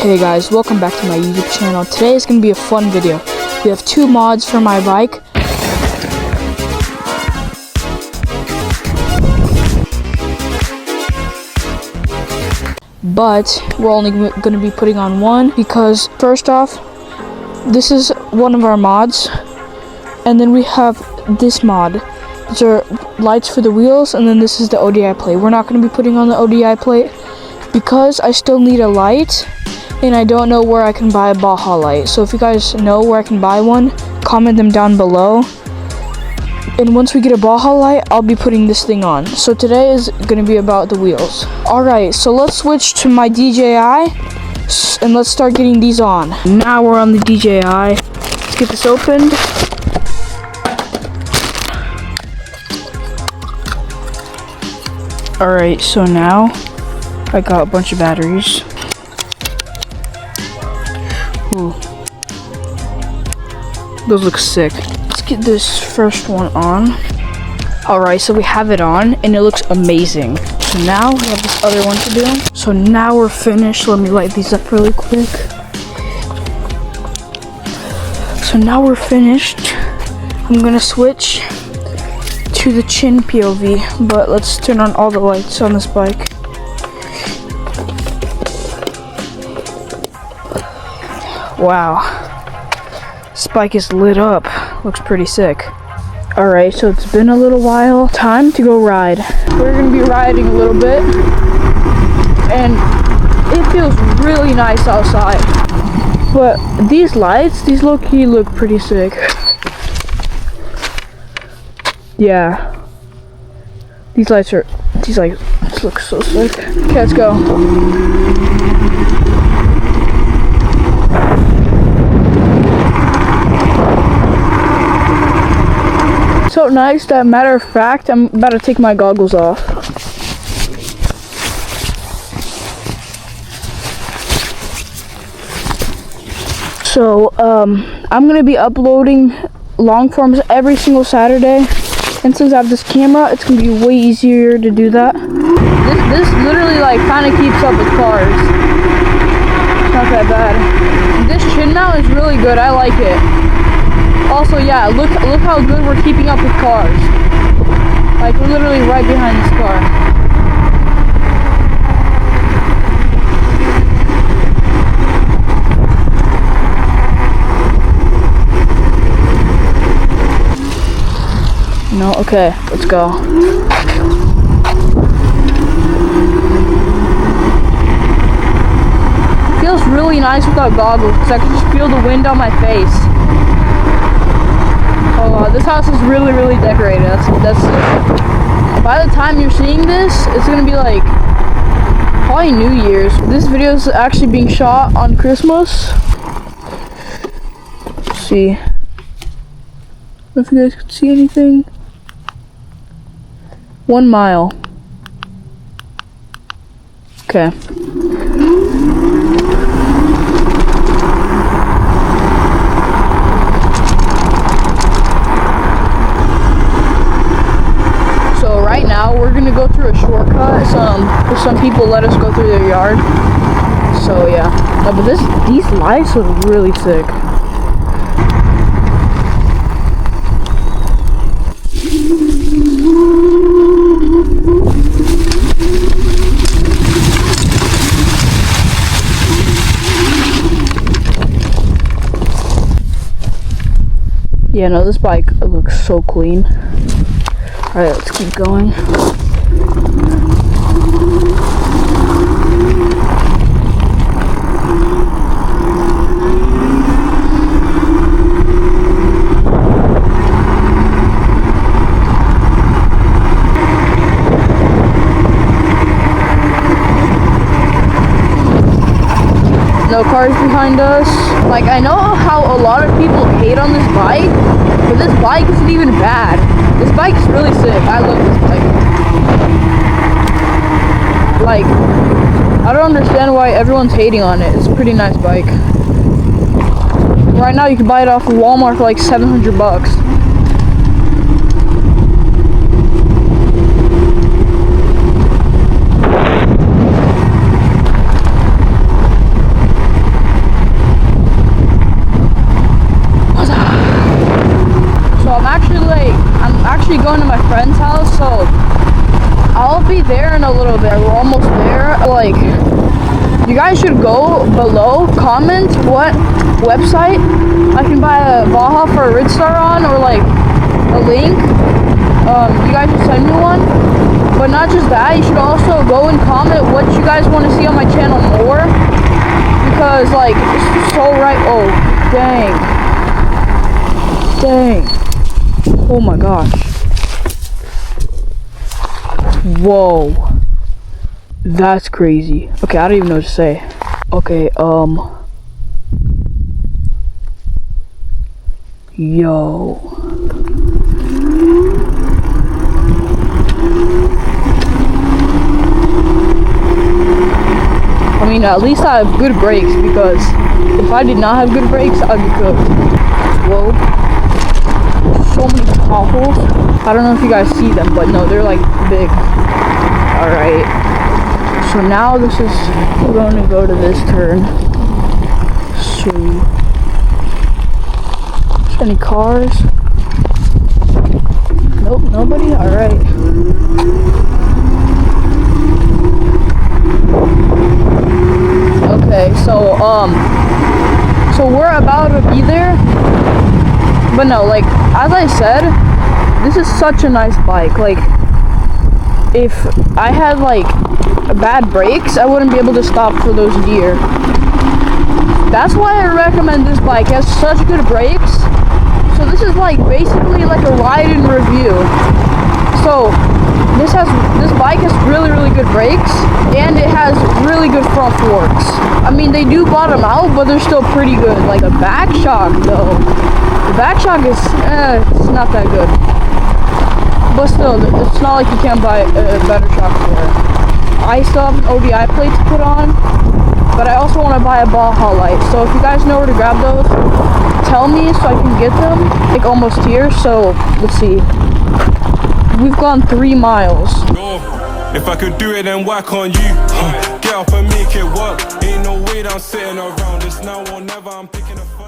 Hey guys, welcome back to my YouTube channel. Today is going to be a fun video. We have two mods for my bike. But we're only going to be putting on one because first off, this is one of our mods. And then we have this mod. These are lights for the wheels, and then this is the ODI plate. We're not going to be putting on the ODI plate because I still need a light. And I don't know where I can buy a Baja light. So if you guys know where I can buy one, comment them down below. And once we get a Baja light, I'll be putting this thing on. So today is going to be about the wheels. Alright, so let's switch to my DJI. And let's start getting these on. Now we're on the DJI. Let's get this opened. Alright, so now I got a bunch of batteries. Ooh. Those look sick. Let's get this first one on. Alright, so we have it on and it looks amazing. So now we have this other one to do. So now we're finished. Let me light these up really quick. So now we're finished. I'm gonna switch to the chin POV, but let's turn on all the lights on this bike. Wow, this bike is lit up. Looks pretty sick. Alright, so it's been a little while. Time to go ride. We're gonna be riding a little bit, and it feels really nice outside. But these lights, these low-key look pretty sick. Yeah, these lights look so sick. Okay, let's go. So nice that, matter of fact, I'm about to take my goggles off. So I'm gonna be uploading long forms every single Saturday, and since I have this camera, it's gonna be way easier to do that. This literally like kind of keeps up with cars. It's not that bad. This chin mount is really good. I like it. Also, yeah, look how good we're keeping up with cars. Like, we're literally right behind this car. No, okay, let's go. It feels really nice without goggles because I can just feel the wind on my face. Oh wow, this house is really decorated. That's sick. By the time you're seeing this, it's gonna be like probably New Year's. This video is actually being shot on Christmas. Let's see. I don't know if you guys can see anything. 1 mile. Okay. We're gonna go through a shortcut. Some people let us go through their yard. So yeah. No, but these lights look really sick. Yeah, no, this bike looks so clean. Alright, let's keep going. No cars behind us. Like, I know how a lot of people hate on this bike, but this bike isn't even bad. This bike is really sick. I love this bike. Like, I don't understand why everyone's hating on it. It's a pretty nice bike. Right now you can buy it off of Walmart for like $700. guys should go below, comment what website I can buy a Baja for a Ridstar on, or like a link. You guys should send me one. But not just that, you should also go and comment what you guys want to see on my channel more. Because like, it's so right. Oh, dang. Dang. Oh my gosh. Whoa. That's crazy. Okay, I don't even know what to say. Okay, yo. I mean, at least I have good brakes, because if I did not have good brakes, I'd be cooked. Whoa. So many potholes. I don't know if you guys see them, but no, they're like big. Alright. So now this is, we're going to go to this turn. So, is there any cars? Nope, nobody? Alright. Okay, so we're about to be there. But no, like, as I said, this is such a nice bike. Like, if I had like bad brakes, I wouldn't be able to stop for those deer. That's why I recommend this bike. It has such good brakes. So this is like basically like a ride and review. So this bike has really good brakes, and it has really good front forks. I mean, they do bottom out, but they're still pretty good. Like the back shock though, the back shock is it's not that good. But still, it's not like you can't buy a better shock for it. I still have an ODI plate to put on, but I also want to buy a Baja light. So if you guys know where to grab those, tell me so I can get them. Like almost here. So let's see. We've gone 3 miles. If I could do it, then why can't you? Get up and make it work. Ain't no way that I'm sitting around this now or never. I'm picking up.